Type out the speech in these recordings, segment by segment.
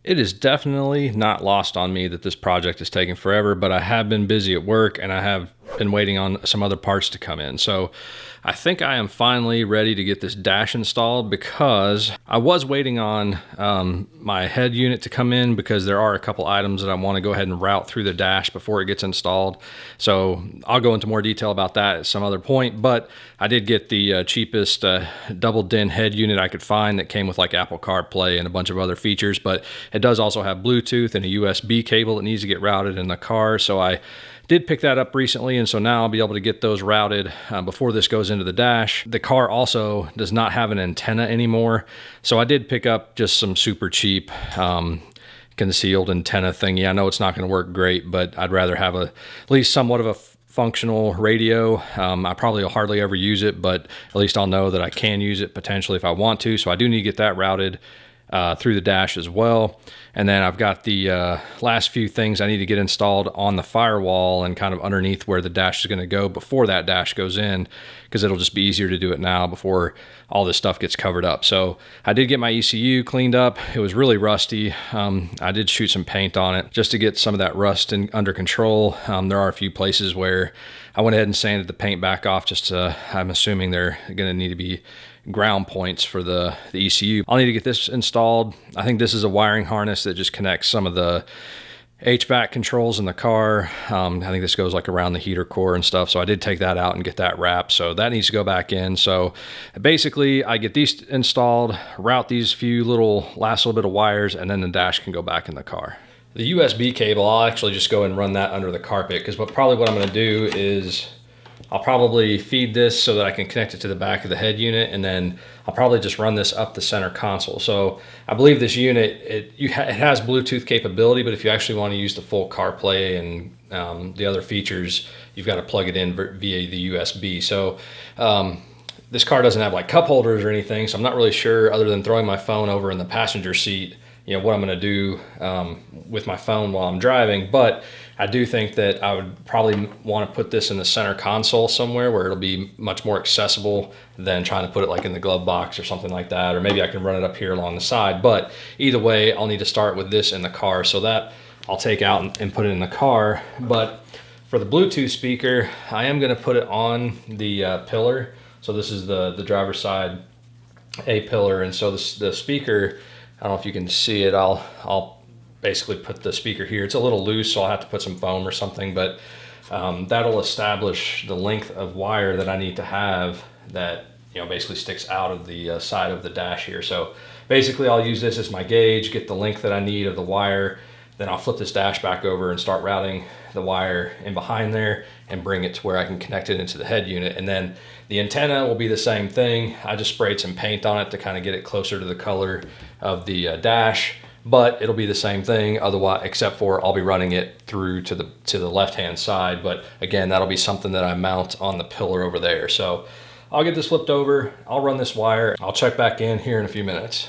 It is definitely not lost on me that this project is taking forever, but I have been busy at work and I have been waiting on some other parts to come in. So I think I am finally ready to get this dash installed, because I was waiting on my head unit to come in, because there are a couple items that I want to go ahead and route through the dash before it gets installed. So I'll go into more detail about that at some other point, but I did get the cheapest double DIN head unit I could find that came with like Apple CarPlay and a bunch of other features, but it does also have Bluetooth and a USB cable that needs to get routed in the car. So I did pick that up recently, and so now I'll be able to get those routed before this goes into the dash. The car also does not have an antenna anymore, so I did pick up just some super cheap concealed antenna thingy. I know it's not going to work great, but I'd rather have at least somewhat of a functional radio. I probably will hardly ever use it, but at least I'll know that I can use it potentially if I want to. So I do need to get that routed through the dash as well. And then I've got the last few things I need to get installed on the firewall and kind of underneath where the dash is going to go before that dash goes in, because it'll just be easier to do it now before all this stuff gets covered up. So I did get my ECU cleaned up. It was really rusty. I did shoot some paint on it just to get some of that rust under control. There are a few places where I went ahead and sanded the paint back off. I'm assuming they're going to need to be ground points for the ECU. I'll need to get this installed. I think this is a wiring harness that just connects some of the HVAC controls in the car. I think this goes like around the heater core and stuff. So I did take that out and get that wrapped. So that needs to go back in. So basically I get these installed, route these last little bit of wires, and then the dash can go back in the car. The USB cable, I'll actually just go and run that under the carpet, because what I'm going to do is I'll probably feed this so that I can connect it to the back of the head unit, and then I'll probably just run this up the center console. So I believe this unit, it has Bluetooth capability, but if you actually want to use the full CarPlay and the other features, you've got to plug it in via the USB. So this car doesn't have like cup holders or anything, so I'm not really sure, other than throwing my phone over in the passenger seat, what I'm going to do with my phone while I'm driving. But I do think that I would probably want to put this in the center console somewhere where it'll be much more accessible than trying to put it like in the glove box or something like that. Or maybe I can run it up here along the side. But either way, I'll need to start with this in the car. So that I'll take out and put it in the car. But for the Bluetooth speaker, I am going to put it on the pillar. So this is the driver's side A pillar. And so the speaker, I don't know if you can see it, I'll basically put the speaker here. It's a little loose, so I'll have to put some foam or something, but that'll establish the length of wire that I need to have that basically sticks out of the side of the dash here. So basically I'll use this as my gauge, get the length that I need of the wire, then I'll flip this dash back over and start routing the wire in behind there and bring it to where I can connect it into the head unit. And then the antenna will be the same thing. I just sprayed some paint on it to kind of get it closer to the color of the dash, but it'll be the same thing otherwise, except for I'll be running it through to the left-hand side. But again, that'll be something that I mount on the pillar over there. So I'll get this flipped over, I'll run this wire, I'll check back in here in a few minutes.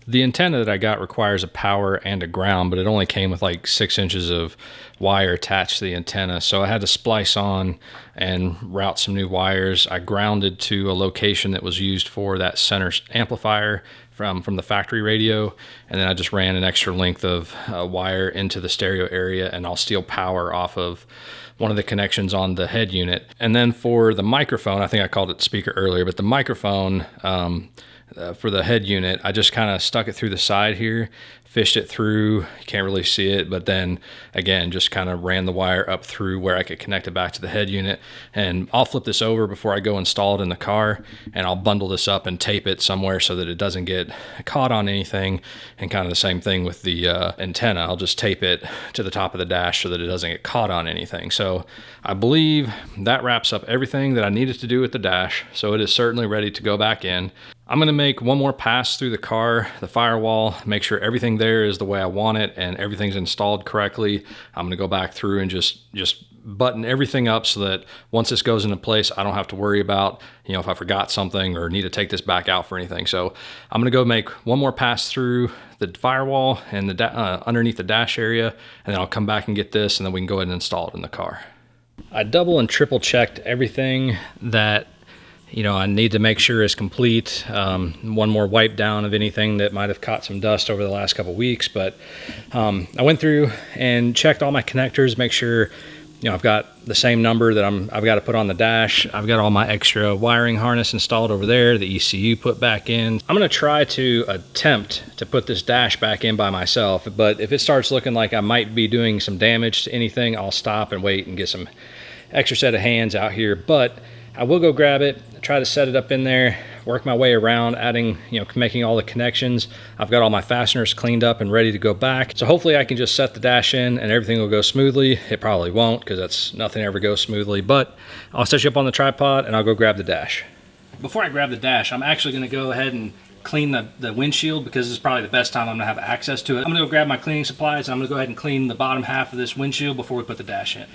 The antenna that I got requires a power and a ground, but it only came with like 6 inches of wire attached to the antenna. So I had to splice on and route some new wires. I grounded to a location that was used for that center amplifier from the factory radio, and then I just ran an extra length of wire into the stereo area, and I'll steal power off of one of the connections on the head unit. And then for the microphone, I think I called it speaker earlier, but the microphone for the head unit, I just kind of stuck it through the side here, fished it through. You can't really see it, but then again, just kind of ran the wire up through where I could connect it back to the head unit. And I'll flip this over before I go install it in the car, and I'll bundle this up and tape it somewhere so that it doesn't get caught on anything. And kind of the same thing with the antenna. I'll just tape it to the top of the dash so that it doesn't get caught on anything. So I believe that wraps up everything that I needed to do with the dash. So it is certainly ready to go back in. I'm going to make one more pass through the car, the firewall, make sure everything there is the way I want it and everything's installed correctly. I'm going to go back through and just button everything up so that once this goes into place, I don't have to worry about, if I forgot something or need to take this back out for anything. So I'm going to go make one more pass through the firewall and underneath the dash area, and then I'll come back and get this, and then we can go ahead and install it in the car. I double and triple checked everything that I need to make sure is complete. One more wipe down of anything that might have caught some dust over the last couple weeks. But I went through and checked all my connectors, make sure I've got the same number that I've got to put on the dash. I've got all my extra wiring harness installed over there, the ECU put back in. I'm going to try to attempt to put this dash back in by myself, but if it starts looking like I might be doing some damage to anything, I'll stop and wait and get some extra set of hands out here. But I will go grab it, try to set it up in there, work my way around, adding, making all the connections. I've got all my fasteners cleaned up and ready to go back. So hopefully I can just set the dash in and everything will go smoothly. It probably won't, because nothing ever goes smoothly, but I'll set you up on the tripod and I'll go grab the dash. Before I grab the dash, I'm actually gonna go ahead and clean the windshield, because this is probably the best time I'm gonna have access to it. I'm gonna go grab my cleaning supplies and I'm gonna go ahead and clean the bottom half of this windshield before we put the dash in.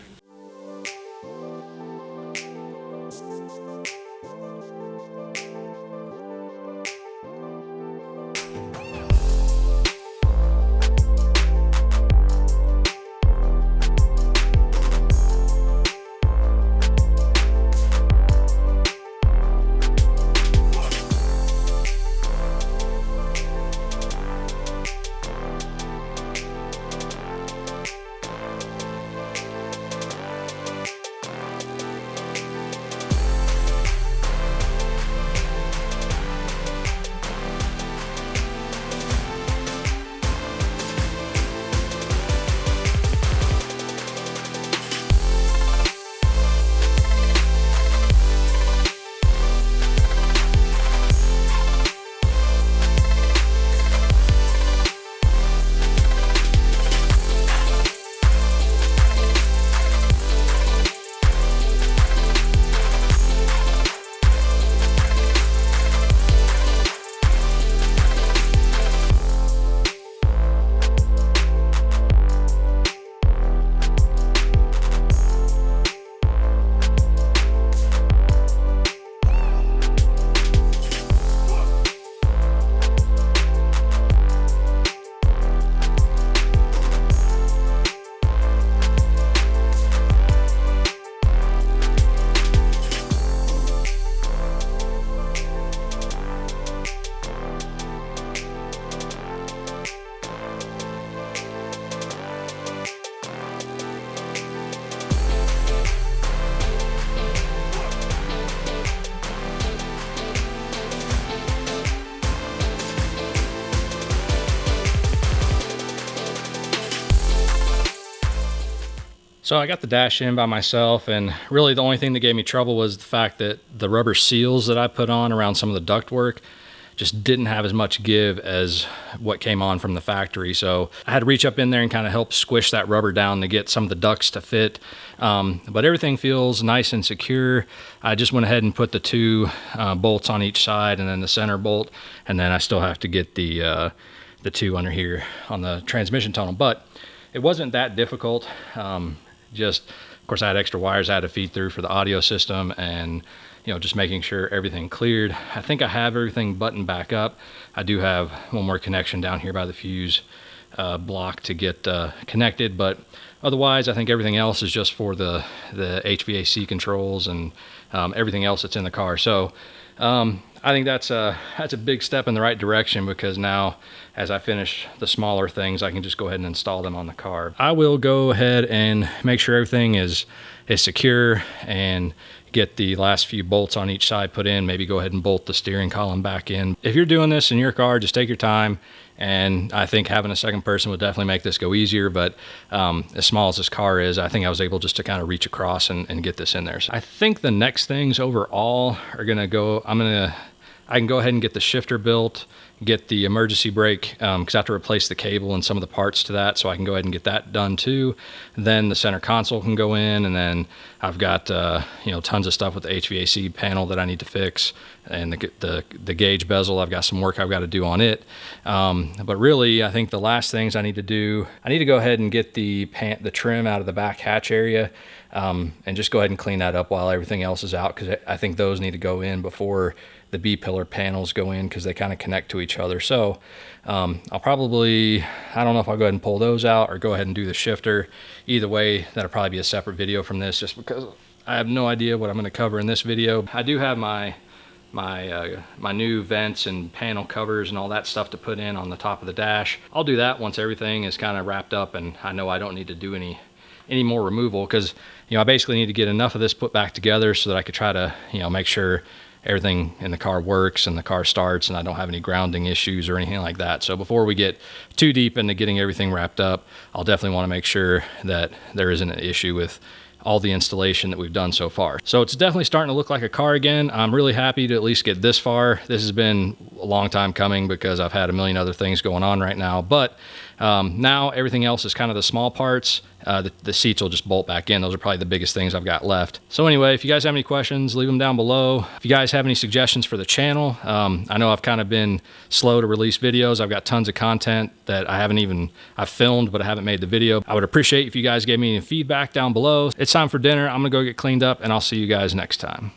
So I got the dash in by myself, and really the only thing that gave me trouble was the fact that the rubber seals that I put on around some of the ductwork just didn't have as much give as what came on from the factory. So I had to reach up in there and kind of help squish that rubber down to get some of the ducts to fit. But everything feels nice and secure. I just went ahead and put the two bolts on each side and then the center bolt. And then I still have to get the two under here on the transmission tunnel. But it wasn't that difficult. Just, of course, I had extra wires I had to feed through for the audio system, and just making sure everything cleared. I think I have everything buttoned back up. I do have one more connection down here by the fuse block to get connected, but otherwise I think everything else is just for the HVAC controls and everything else that's in the car. So I think that's a big step in the right direction, because now as I finish the smaller things, I can just go ahead and install them on the car. I will go ahead and make sure everything is secure and get the last few bolts on each side put in, maybe go ahead and bolt the steering column back in. If you're doing this in your car, just take your time. And I think having a second person would definitely make this go easier, but as small as this car is, I think I was able just to kind of reach across and get this in there. So I think the next things overall are gonna go, I can go ahead and get the shifter built, get the emergency brake, because I have to replace the cable and some of the parts to that, so I can go ahead and get that done too. Then the center console can go in, and then I've got tons of stuff with the HVAC panel that I need to fix, and the gauge bezel, I've got some work I've got to do on it. But really, I think the last things I need to do, I need to go ahead and get the trim out of the back hatch area, and just go ahead and clean that up while everything else is out, because I think those need to go in before the B-pillar panels go in, because they kind of connect to each other. So I'll probably, I don't know if I'll go ahead and pull those out or go ahead and do the shifter. Either way, that'll probably be a separate video from this, just because I have no idea what I'm going to cover in this video. I do have my my new vents and panel covers and all that stuff to put in on the top of the dash. I'll do that once everything is kind of wrapped up and I know I don't need to do any more removal, because I basically need to get enough of this put back together so that I could try to make sure everything in the car works and the car starts and I don't have any grounding issues or anything like that. So before we get too deep into getting everything wrapped up, I'll definitely want to make sure that there isn't an issue with all the installation that we've done so far. So it's definitely starting to look like a car again. I'm really happy to at least get this far. This has been a long time coming because I've had a million other things going on right now, but now everything else is kind of the small parts. The seats will just bolt back in. Those are probably the biggest things I've got left. So anyway, if you guys have any questions, leave them down below. If you guys have any suggestions for the channel, I know I've kind of been slow to release videos. I've got tons of content that I've filmed, but I haven't made the video. I would appreciate if you guys gave me any feedback down below. It's time for dinner. I'm gonna go get cleaned up and I'll see you guys next time.